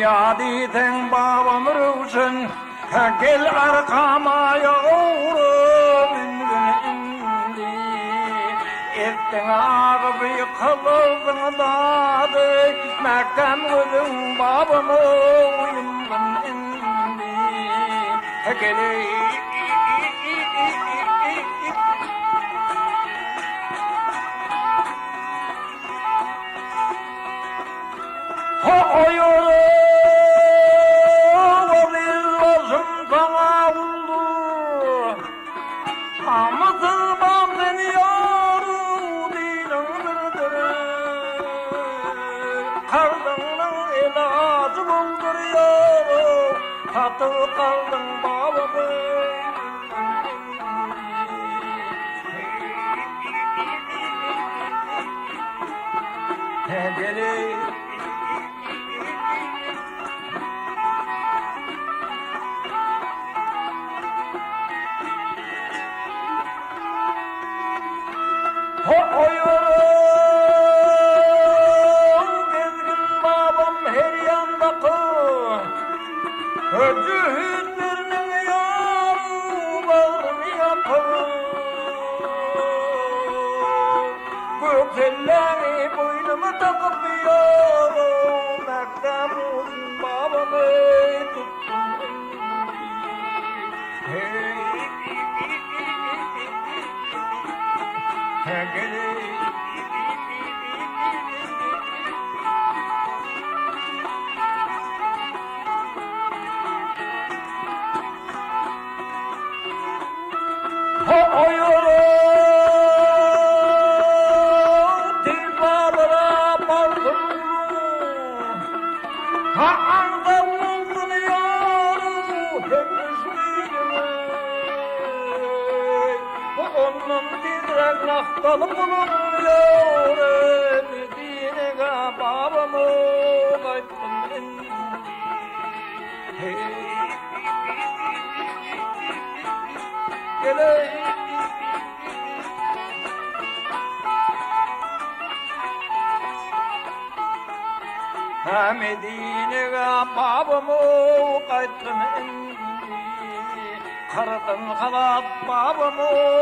Yadiden babam ruşen gel arkama yavrum indi Ettin ağabey yıkıldın dadı Mekkem gözün babamı uyumun indi Gel Tatlı kaldın babamı Geri Gezgin babam her yanda kız Öcühütlerinin yarı bağrını yakır Gökselleri boynuma takıp yiyorum Mektemun babamı tuttum Naftalı bunun yâre Medine'ga babamı kayttım indi Gele Medine'ga babamı kayttım indi Kırdım kalat babamı